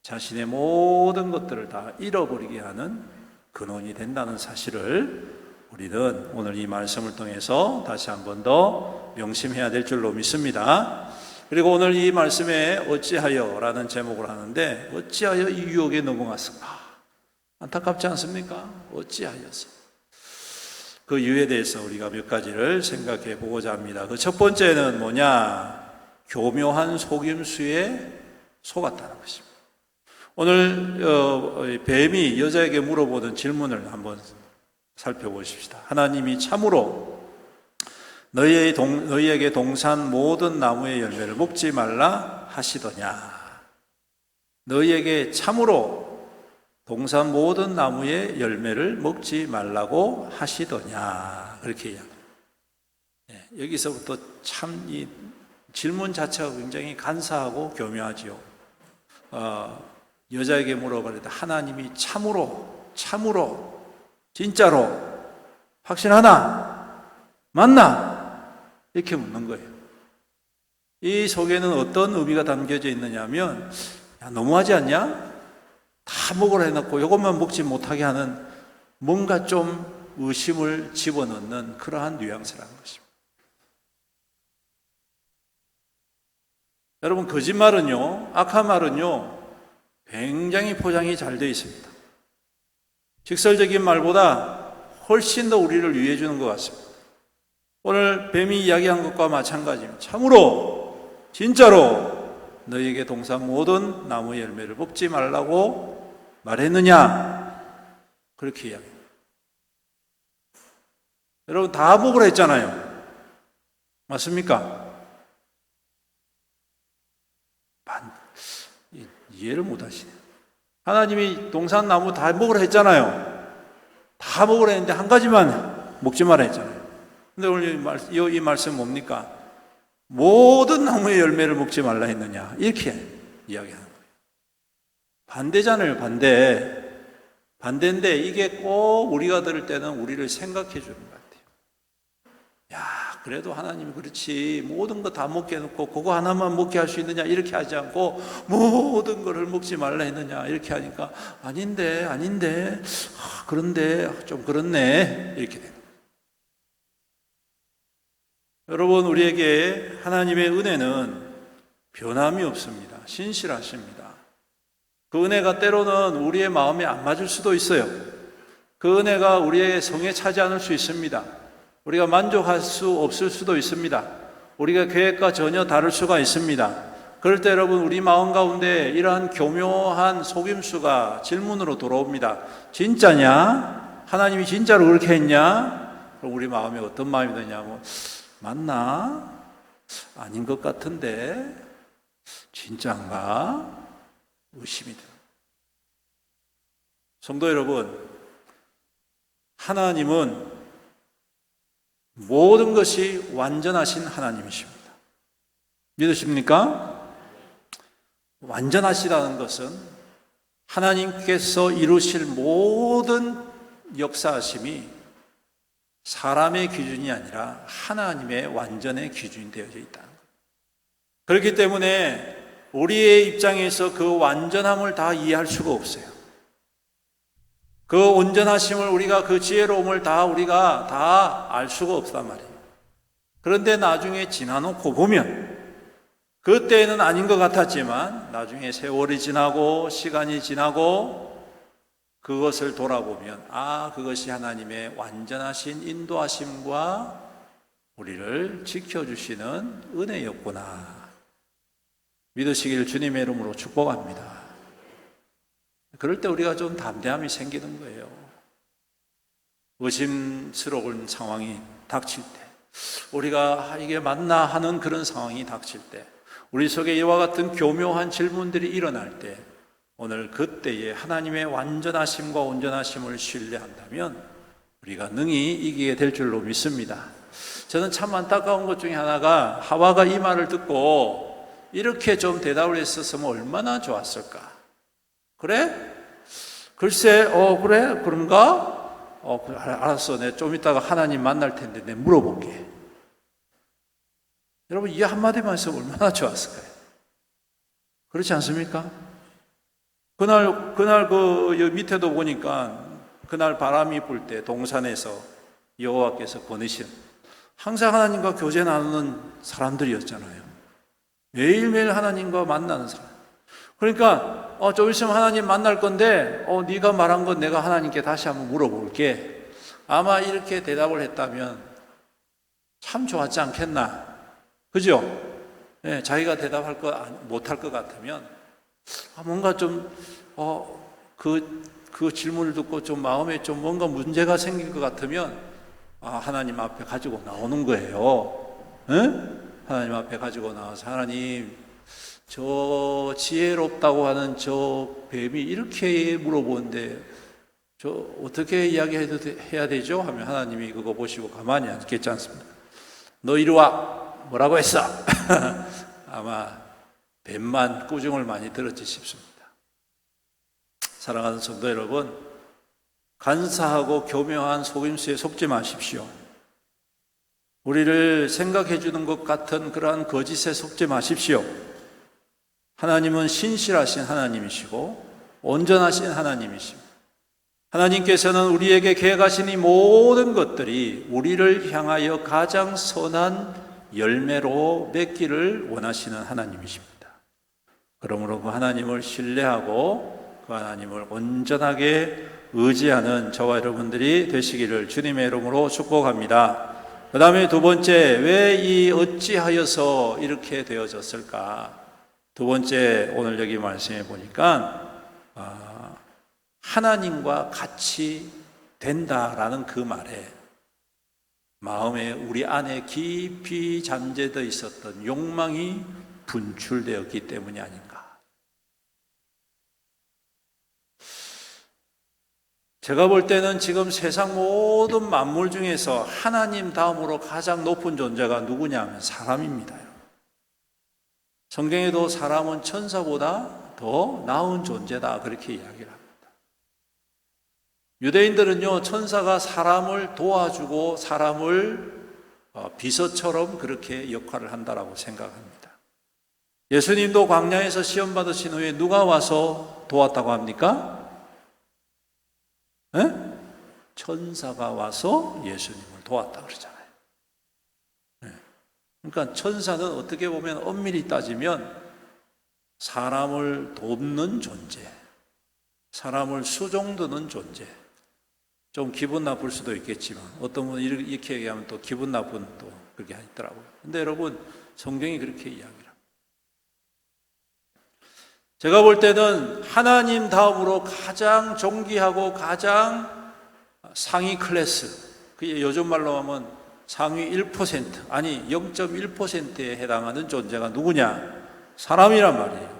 자신의 모든 것들을 다 잃어버리게 하는 근원이 된다는 사실을 우리는 오늘 이 말씀을 통해서 다시 한 번 더 명심해야 될 줄로 믿습니다. 그리고 오늘 이 말씀에 어찌하여 라는 제목을 하는데, 어찌하여 이 유혹에 넘어갔을까? 안타깝지 않습니까? 어찌하여서. 그 이유에 대해서 우리가 몇 가지를 생각해 보고자 합니다. 그 첫 번째는 뭐냐? 교묘한 속임수에 속았다는 것입니다. 오늘 뱀이 여자에게 물어보던 질문을 한번 살펴보십시다. 하나님이 참으로 너희에게 동산 모든 나무의 열매를 먹지 말라 하시더냐? 너희에게 참으로 동산 모든 나무의 열매를 먹지 말라고 하시더냐? 그렇게 이야기합니다. 여기서부터 참 이 질문 자체가 굉장히 간사하고 교묘하지요. 여자에게 물어보려다 하나님이 참으로 진짜로 확신하나? 맞나? 이렇게 묻는 거예요. 이 속에는 어떤 의미가 담겨져 있느냐면, 야, 너무하지 않냐? 다 먹으라 해놓고 이것만 먹지 못하게 하는 뭔가 좀 의심을 집어넣는 그러한 뉘앙스라는 것입니다. 여러분, 거짓말은요, 악한 말은요, 굉장히 포장이 잘 되어 있습니다. 직설적인 말보다 훨씬 더 우리를 유해해 주는 것 같습니다. 오늘 뱀이 이야기한 것과 마찬가지입니다. 참으로, 진짜로 너희에게 동산 모든 나무 열매를 먹지 말라고 말했느냐? 그렇게 이야기합니다. 여러분, 다 먹으라 했잖아요. 맞습니까? 이해를 못 하시네요. 하나님이 동산 나무 다 먹으라 했잖아요. 다 먹으라 했는데 한 가지만 먹지 마라 했잖아요. 근데 오늘 이 말씀 뭡니까? 모든 나무의 열매를 먹지 말라 했느냐? 이렇게 이야기하는 거예요. 반대잖아요, 반대인데 이게 꼭 우리가 들을 때는 우리를 생각해 주는 것 같아요. 야, 그래도 하나님이 그렇지 모든 거 다 먹게 해놓고 그거 하나만 먹게 할 수 있느냐 이렇게 하지 않고 모든 거를 먹지 말라 했느냐 이렇게 하니까 아닌데 그런데 좀 그렇네 이렇게 돼요. 여러분, 우리에게 하나님의 은혜는 변함이 없습니다. 신실하십니다. 그 은혜가 때로는 우리의 마음에 안 맞을 수도 있어요. 그 은혜가 우리의 성에 차지 않을 수 있습니다. 우리가 만족할 수 없을 수도 있습니다. 우리가 계획과 전혀 다를 수가 있습니다. 그럴 때 여러분, 우리 마음 가운데 이러한 교묘한 속임수가 질문으로 돌아옵니다. 진짜냐? 하나님이 진짜로 그렇게 했냐? 그럼 우리 마음에 어떤 마음이 드냐면, 맞나? 아닌 것 같은데 진짜인가? 의심이 돼요. 성도 여러분, 하나님은 모든 것이 완전하신 하나님이십니다. 믿으십니까? 완전하시다는 것은 하나님께서 이루실 모든 역사하심이 사람의 기준이 아니라 하나님의 완전의 기준이 되어져 있다는 거예요. 그렇기 때문에 우리의 입장에서 그 완전함을 다 이해할 수가 없어요. 그 온전하심을 우리가 그 지혜로움을 우리가 다 알 수가 없단 말이에요. 그런데 나중에 지나놓고 보면 그때는 아닌 것 같았지만 나중에 세월이 지나고 시간이 지나고 그것을 돌아보면 그것이 하나님의 완전하신 인도하심과 우리를 지켜주시는 은혜였구나. 믿으시길 주님의 이름으로 축복합니다. 그럴 때 우리가 좀 담대함이 생기는 거예요. 의심스러운 상황이 닥칠 때, 우리가 이게 맞나 하는 그런 상황이 닥칠 때, 우리 속에 이와 같은 교묘한 질문들이 일어날 때, 오늘 그때에 하나님의 완전하심과 온전하심을 신뢰한다면 우리가 능히 이기게 될 줄로 믿습니다. 저는 참 안타까운 것 중에 하나가 하와가 이 말을 듣고 이렇게 좀 대답을 했었으면 얼마나 좋았을까. 그래? 글쎄, 그래? 그런가? 알았어. 내가 좀 이따가 하나님 만날 텐데 내가 물어볼게. 여러분, 이 한마디만 했으면 얼마나 좋았을까요? 그렇지 않습니까? 그날 그 밑에도 보니까 그날 바람이 불 때 동산에서 여호와께서 보내신 항상 하나님과 교제 나누는 사람들이었잖아요. 매일매일 하나님과 만나는 사람. 그러니까 좀 있으면 하나님 만날 건데 네가 말한 건 내가 하나님께 다시 한번 물어볼게. 아마 이렇게 대답을 했다면 참 좋았지 않겠나? 그죠? 네, 자기가 대답할 못할 것 같으면 뭔가 좀 그 질문을 듣고 좀 마음에 좀 뭔가 문제가 생길 것 같으면 하나님 앞에 가지고 나오는 거예요. 네? 하나님 앞에 가지고 나와서 하나님, 저 지혜롭다고 하는 저 뱀이 이렇게 물어보는데 저 어떻게 이야기해야 되죠? 하면 하나님이 그거 보시고 가만히 앉겠지 않습니까? 너 이리 와. 뭐라고 했어? 아마 뱀만 꾸중을 많이 들었지 싶습니다. 사랑하는 성도 여러분, 간사하고 교묘한 속임수에 속지 마십시오. 우리를 생각해 주는 것 같은 그러한 거짓에 속지 마십시오. 하나님은 신실하신 하나님이시고 온전하신 하나님이십니다. 하나님께서는 우리에게 계획하신 이 모든 것들이 우리를 향하여 가장 선한 열매로 맺기를 원하시는 하나님이십니다. 그러므로 그 하나님을 신뢰하고 그 하나님을 온전하게 의지하는 저와 여러분들이 되시기를 주님의 이름으로 축복합니다. 그 다음에 두 번째, 왜 이 어찌하여서 이렇게 되어졌을까? 두 번째, 오늘 여기 말씀해 보니까 하나님과 같이 된다라는 그 말에 마음에 우리 안에 깊이 잠재되어 있었던 욕망이 분출되었기 때문이 아닌가. 제가 볼 때는 지금 세상 모든 만물 중에서 하나님 다음으로 가장 높은 존재가 누구냐 하면 사람입니다. 성경에도 사람은 천사보다 더 나은 존재다 그렇게 이야기를 합니다. 유대인들은요, 천사가 사람을 도와주고 사람을 비서처럼 그렇게 역할을 한다라고 생각합니다. 예수님도 광야에서 시험 받으신 후에 누가 와서 도왔다고 합니까? 네? 천사가 와서 예수님을 도왔다 그러잖아요. 네. 그러니까 천사는 어떻게 보면 엄밀히 따지면 사람을 돕는 존재, 사람을 수종드는 존재. 좀 기분 나쁠 수도 있겠지만 어떤 분은 이렇게 얘기하면 또 기분 나쁜 또 그렇게 하더라고요. 근데 여러분, 성경이 그렇게 이야기를 합니다. 제가 볼 때는 하나님 다음으로 가장 존귀하고 가장 상위 클래스, 그게 요즘 말로 하면 상위 1%, 아니 0.1%에 해당하는 존재가 누구냐? 사람이란 말이에요.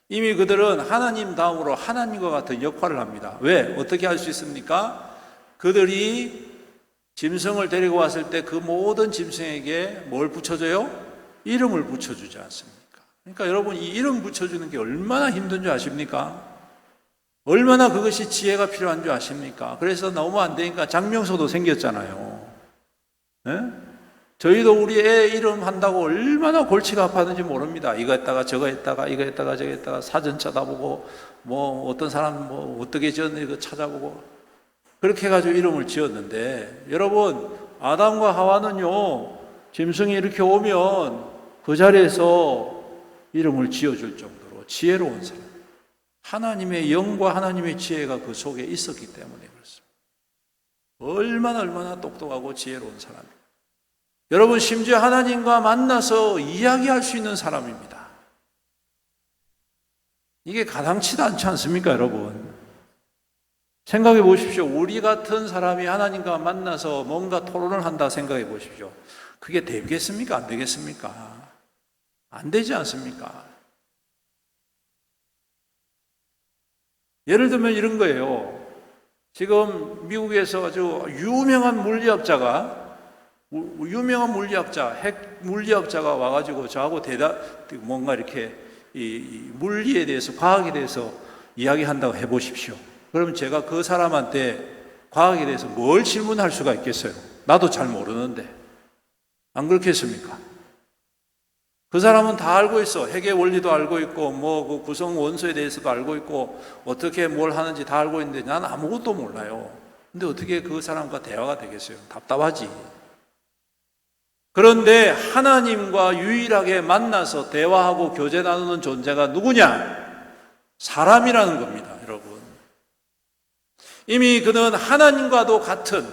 이미 그들은 하나님 다음으로 하나님과 같은 역할을 합니다. 왜? 어떻게 할 수 있습니까? 그들이 짐승을 데리고 왔을 때 그 모든 짐승에게 뭘 붙여줘요? 이름을 붙여주지 않습니까? 그러니까 여러분, 이 이름 붙여주는 게 얼마나 힘든 줄 아십니까? 얼마나 그것이 지혜가 필요한 줄 아십니까? 그래서 너무 안 되니까 장명소도 생겼잖아요. 네? 저희도 우리 애 이름 한다고 얼마나 골치가 아팠는지 모릅니다. 이거 했다가 저거 했다가 이거 했다가 저거 했다가 사전 쳐다보고 뭐 어떤 사람 뭐 어떻게 지었는지 이거 찾아보고 그렇게 해가지고 이름을 지었는데, 여러분, 아담과 하와는요, 짐승이 이렇게 오면 그 자리에서 이름을 지어줄 정도로 지혜로운 사람, 하나님의 영과 하나님의 지혜가 그 속에 있었기 때문에 그렇습니다. 얼마나 똑똑하고 지혜로운 사람입니다. 여러분, 심지어 하나님과 만나서 이야기할 수 있는 사람입니다. 이게 가당치도 않지 않습니까, 여러분? 생각해 보십시오. 우리 같은 사람이 하나님과 만나서 뭔가 토론을 한다 생각해 보십시오. 그게 되겠습니까? 안 되겠습니까? 안 되지 않습니까? 예를 들면 이런 거예요. 지금 미국에서 아주 유명한 물리학자, 핵 물리학자가 와가지고 저하고 뭔가 이렇게 이 물리에 대해서, 과학에 대해서 이야기한다고 해보십시오. 그럼 제가 그 사람한테 과학에 대해서 뭘 질문할 수가 있겠어요? 나도 잘 모르는데. 안 그렇겠습니까? 그 사람은 다 알고 있어. 핵의 원리도 알고 있고, 뭐 그 구성 원소에 대해서도 알고 있고, 어떻게 뭘 하는지 다 알고 있는데 난 아무것도 몰라요. 근데 어떻게 그 사람과 대화가 되겠어요? 답답하지. 그런데 하나님과 유일하게 만나서 대화하고 교제 나누는 존재가 누구냐? 사람이라는 겁니다, 여러분. 이미 그는 하나님과도 같은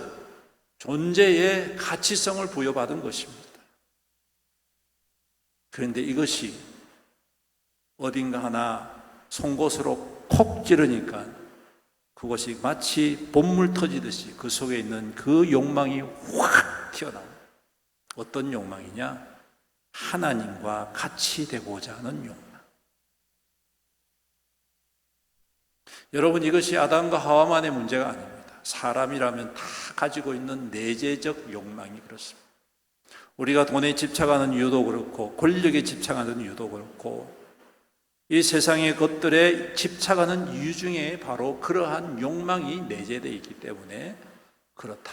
존재의 가치성을 부여받은 것입니다. 그런데 이것이 어딘가 하나 송곳으로 콕 찌르니까 그것이 마치 봇물 터지듯이 그 속에 있는 그 욕망이 확 튀어나옵니다. 어떤 욕망이냐? 하나님과 같이 되고자 하는 욕망. 여러분, 이것이 아담과 하와만의 문제가 아닙니다. 사람이라면 다 가지고 있는 내재적 욕망이 그렇습니다. 우리가 돈에 집착하는 이유도 그렇고, 권력에 집착하는 이유도 그렇고, 이 세상의 것들에 집착하는 이유 중에 바로 그러한 욕망이 내재되어 있기 때문에 그렇다.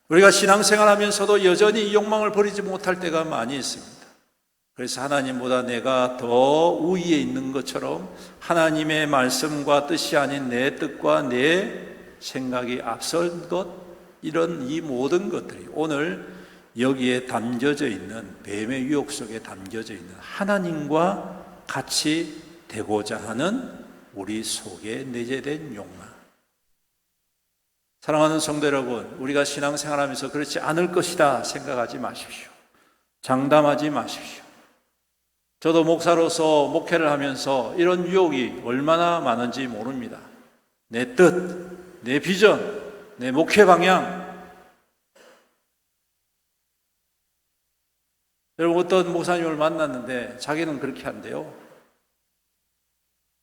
우리가 신앙생활하면서도 여전히 이 욕망을 버리지 못할 때가 많이 있습니다. 그래서 하나님보다 내가 더 우위에 있는 것처럼 하나님의 말씀과 뜻이 아닌 내 뜻과 내 생각이 앞선 것, 이런 이 모든 것들이 오늘 여기에 담겨져 있는, 뱀의 유혹 속에 담겨져 있는 하나님과 같이 되고자 하는 우리 속에 내재된 욕망. 사랑하는 성도 여러분, 우리가 신앙생활하면서 그렇지 않을 것이다 생각하지 마십시오. 장담하지 마십시오. 저도 목사로서 목회를 하면서 이런 유혹이 얼마나 많은지 모릅니다. 내 뜻, 내 비전, 내 목회 방향. 여러분, 어떤 목사님을 만났는데 자기는 그렇게 한대요.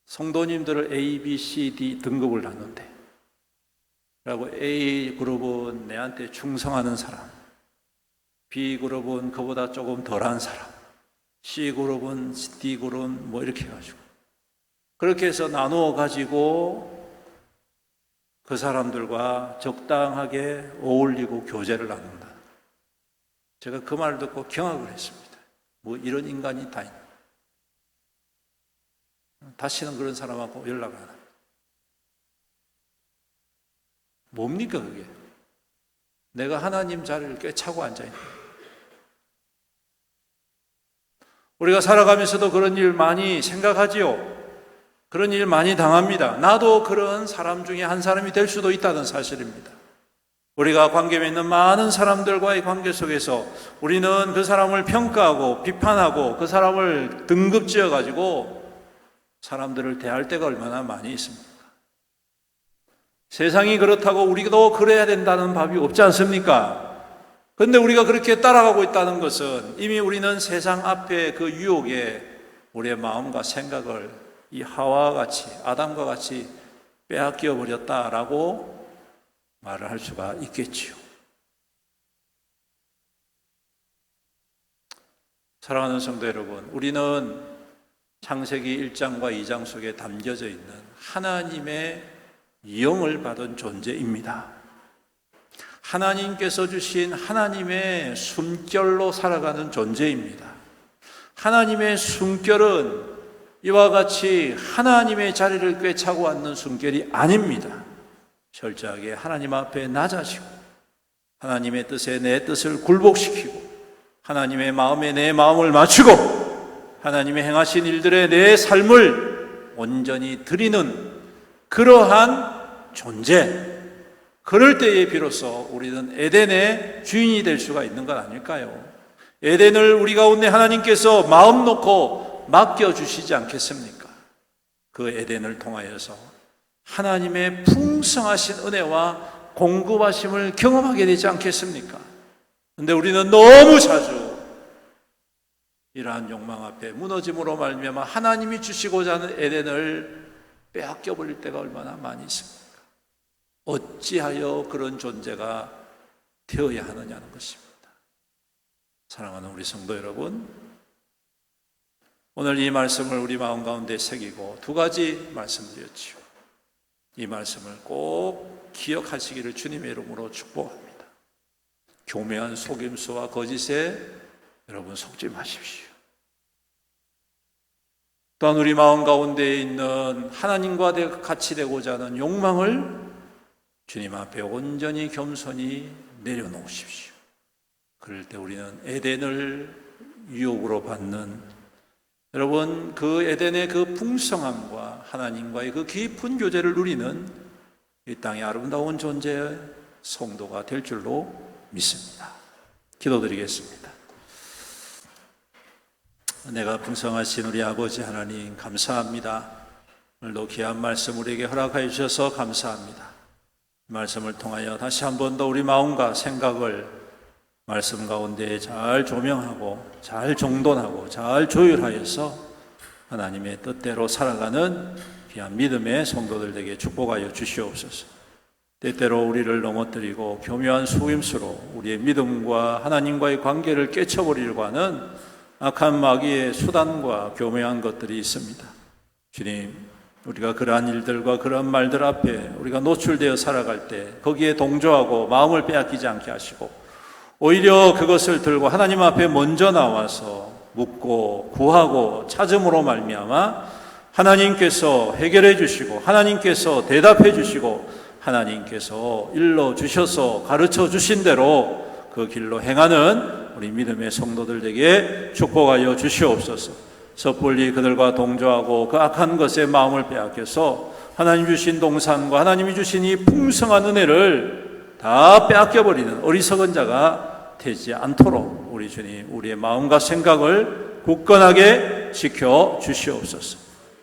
성도님들을 A, B, C, D 등급을 나눈대. 그리고 A그룹은 내한테 충성하는 사람, B그룹은 그보다 조금 덜한 사람, C그룹은, D그룹은 뭐 이렇게 해가지고 그렇게 해서 나누어 가지고 그 사람들과 적당하게 어울리고 교제를 나눈다. 제가 그 말을 듣고 경악을 했습니다. 뭐 이런 인간이 다 있나. 다시는 그런 사람하고 연락을 안 합니다. 뭡니까 그게? 내가 하나님 자리를 꿰차고 앉아있는 거예요. 우리가 살아가면서도 그런 일 많이 생각하지요. 그런 일 많이 당합니다. 나도 그런 사람 중에 한 사람이 될 수도 있다는 사실입니다. 우리가 관계 맺는 많은 사람들과의 관계 속에서 우리는 그 사람을 평가하고 비판하고 그 사람을 등급 지어가지고 사람들을 대할 때가 얼마나 많이 있습니까? 세상이 그렇다고 우리도 그래야 된다는 법이 없지 않습니까? 그런데 우리가 그렇게 따라가고 있다는 것은 이미 우리는 세상 앞에 그 유혹에 우리의 마음과 생각을 이 하와와 같이, 아담과 같이 빼앗겨 버렸다라고 말을 할 수가 있겠지요. 사랑하는 성도 여러분, 우리는 창세기 1장과 2장 속에 담겨져 있는 하나님의 영을 받은 존재입니다. 하나님께서 주신 하나님의 숨결로 살아가는 존재입니다. 하나님의 숨결은 이와 같이 하나님의 자리를 꿰차고 앉는 숨결이 아닙니다. 철저하게 하나님 앞에 낮아지고 하나님의 뜻에 내 뜻을 굴복시키고 하나님의 마음에 내 마음을 맞추고 하나님의 행하신 일들에 내 삶을 온전히 드리는 그러한 존재, 그럴 때에 비로소 우리는 에덴의 주인이 될 수가 있는 것 아닐까요? 에덴을 우리 가운데 하나님께서 마음 놓고 맡겨주시지 않겠습니까? 그 에덴을 통하여서 하나님의 풍성하신 은혜와 공급하심을 경험하게 되지 않겠습니까? 그런데 우리는 너무 자주 이러한 욕망 앞에 무너짐으로 말미암아 하나님이 주시고자 하는 에덴을 빼앗겨 버릴 때가 얼마나 많이 있습니까? 어찌하여 그런 존재가 되어야 하느냐는 것입니다. 사랑하는 우리 성도 여러분, 오늘 이 말씀을 우리 마음 가운데 새기고 두 가지 말씀드렸지요. 이 말씀을 꼭 기억하시기를 주님의 이름으로 축복합니다. 교묘한 속임수와 거짓에 여러분 속지 마십시오. 또한 우리 마음 가운데 있는 하나님과 같이 되고자 하는 욕망을 주님 앞에 온전히 겸손히 내려놓으십시오. 그럴 때 우리는 에덴을 유혹으로 받는, 여러분, 그 에덴의 그 풍성함과 하나님과의 그 깊은 교제를 누리는 이 땅의 아름다운 존재의 성도가 될 줄로 믿습니다. 기도드리겠습니다. 내가 풍성하신 우리 아버지 하나님 감사합니다. 오늘도 귀한 말씀 우리에게 허락하여 주셔서 감사합니다. 말씀을 통하여 다시 한 번 더 우리 마음과 생각을 말씀 가운데 잘 조명하고 잘 정돈하고 잘 조율하여서 하나님의 뜻대로 살아가는 귀한 믿음의 성도들 에게 축복하여 주시옵소서. 때때로 우리를 넘어뜨리고 교묘한 속임수로 우리의 믿음과 하나님과의 관계를 깨쳐버리려고 하는 악한 마귀의 수단과 교묘한 것들이 있습니다. 주님, 우리가 그러한 일들과 그러한 말들 앞에 우리가 노출되어 살아갈 때 거기에 동조하고 마음을 빼앗기지 않게 하시고, 오히려 그것을 들고 하나님 앞에 먼저 나와서 묻고 구하고 찾음으로 말미암아 하나님께서 해결해 주시고, 하나님께서 대답해 주시고, 하나님께서 일러 주셔서 가르쳐 주신 대로 그 길로 행하는 우리 믿음의 성도들에게 축복하여 주시옵소서. 섣불리 그들과 동조하고 그 악한 것에 마음을 빼앗겨서 하나님 주신 동산과 하나님이 주신 이 풍성한 은혜를 다 빼앗겨버리는 어리석은 자가 되지 않도록 우리 주님, 우리의 마음과 생각을 굳건하게 지켜 주시옵소서.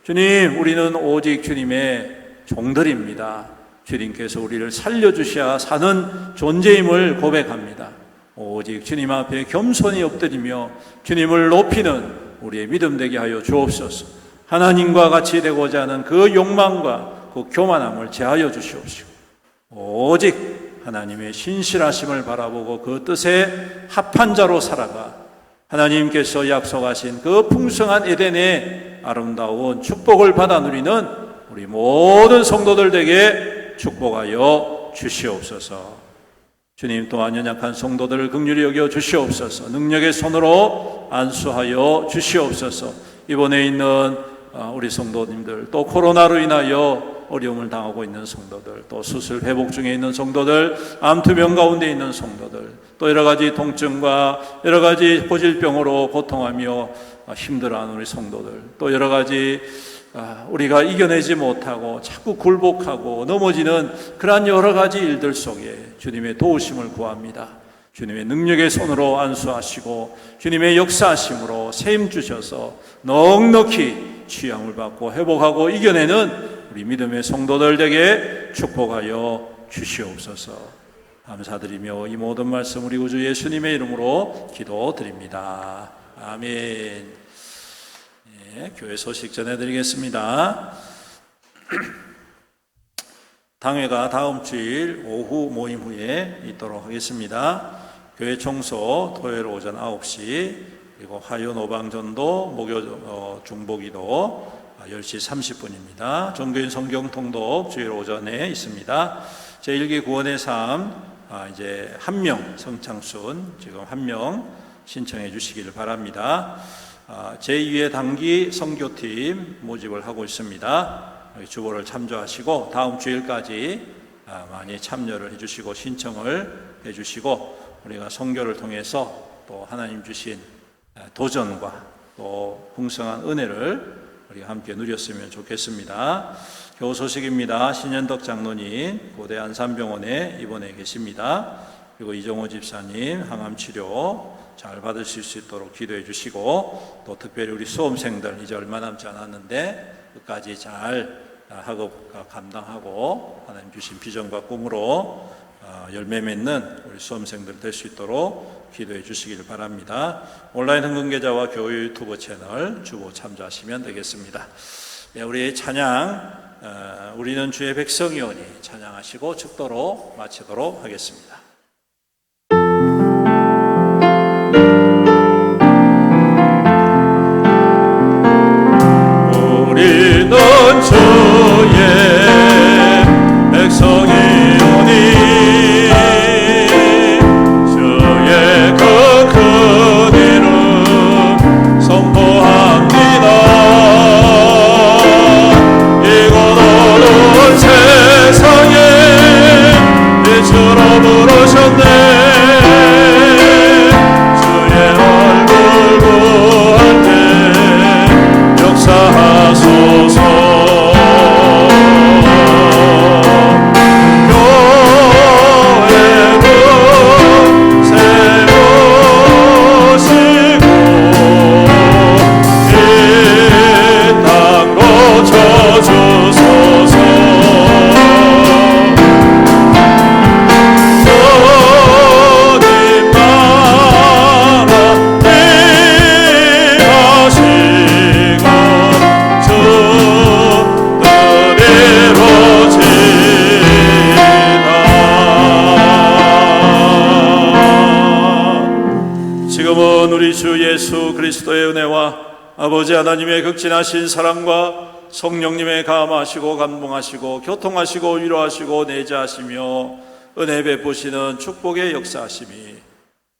주님, 우리는 오직 주님의 종들입니다. 주님께서 우리를 살려주셔야 사는 존재임을 고백합니다. 오직 주님 앞에 겸손히 엎드리며 주님을 높이는 우리의 믿음 되게 하여 주옵소서. 하나님과 같이 되고자 하는 그 욕망과 그 교만함을 제하여 주시옵시고, 오직 하나님의 신실하심을 바라보고 그 뜻에 합한 자로 살아가 하나님께서 약속하신 그 풍성한 에덴의 아름다운 축복을 받아 누리는 우리 모든 성도들에게 축복하여 주시옵소서. 주님, 또한 연약한 성도들을 긍휼히 여겨 주시옵소서. 능력의 손으로 안수하여 주시옵소서. 이번에 있는 우리 성도님들, 또 코로나로 인하여 어려움을 당하고 있는 성도들, 또 수술 회복 중에 있는 성도들, 암투병 가운데 있는 성도들, 또 여러 가지 통증과 여러 가지 고질병으로 고통하며 힘들어하는 우리 성도들, 또 여러 가지 우리가 이겨내지 못하고 자꾸 굴복하고 넘어지는 그러한 여러 가지 일들 속에 주님의 도우심을 구합니다. 주님의 능력의 손으로 안수하시고 주님의 역사하심으로 세임 주셔서 넉넉히 취함을 받고 회복하고 이겨내는 우리 믿음의 성도들에게 축복하여 주시옵소서. 감사드리며 이 모든 말씀 우리 구주 예수님의 이름으로 기도드립니다. 아멘. 네, 교회 소식 전해드리겠습니다. 당회가 다음 주일 오후 모임 후에 있도록 하겠습니다. 교회 청소 토요일 오전 9시, 그리고 화요 노방전도, 목요 중보기도 10시 30분입니다. 종교인 성경 통독 주일 오전에 있습니다. 제1기 구원의 삶, 이제 1명 성창순 지금 1명 신청해 주시기를 바랍니다. 제2회 단기 선교팀 모집을 하고 있습니다. 주보를 참조하시고 다음 주일까지 많이 참여를 해주시고 신청을 해주시고, 우리가 선교를 통해서 또 하나님 주신 도전과 또 풍성한 은혜를 우리 함께 누렸으면 좋겠습니다. 교우 소식입니다. 신현덕 장로님 고대 안산병원에 입원해 계십니다. 그리고 이정호 집사님 항암치료 잘 받으실 수 있도록 기도해 주시고, 또 특별히 우리 수험생들 이제 얼마 남지 않았는데 끝까지 잘 학업 감당하고 하나님 주신 비전과 꿈으로 열매 맺는 우리 수험생들 될 수 있도록 기도해 주시길 바랍니다. 온라인 흥금계좌와 교회 유튜브 채널 주보 참조하시면 되겠습니다. 네, 우리 찬양 우리는 주의 백성이오니 찬양하시고 축도로 마치도록 하겠습니다. 우리는 주의 백성이오니 주의 그 큰 이름 선포합니다. 이곳 어두운 세상에 빛으로 부르셨네. 주의 얼굴 구할 때 역사하소서. 지금은 우리 주 예수 그리스도의 은혜와 아버지 하나님의 극진하신 사랑과 성령님의 감하시고 감동하시고 교통하시고 위로하시고 내자하시며 은혜 베푸시는 축복의 역사하심이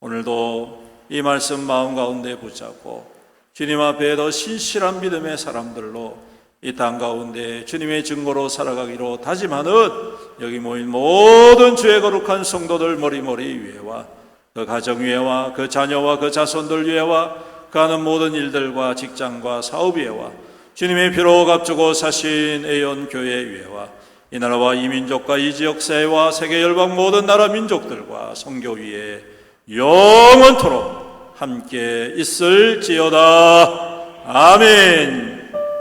오늘도 이 말씀 마음 가운데 붙잡고 주님 앞에 더 신실한 믿음의 사람들로 이 땅 가운데 주님의 증거로 살아가기로 다짐하는 여기 모인 모든 주의 거룩한 성도들 머리머리 위에와 그 가정 위에와 그 자녀와 그 자손들 위에와 그 하는 모든 일들과 직장과 사업 위에와 주님의 피로 값주고 사신 애연교회 위에와 이 나라와 이 민족과 이 지역 사회와 세계 열방 모든 나라 민족들과 선교 위에 영원토록 함께 있을지어다. 아멘.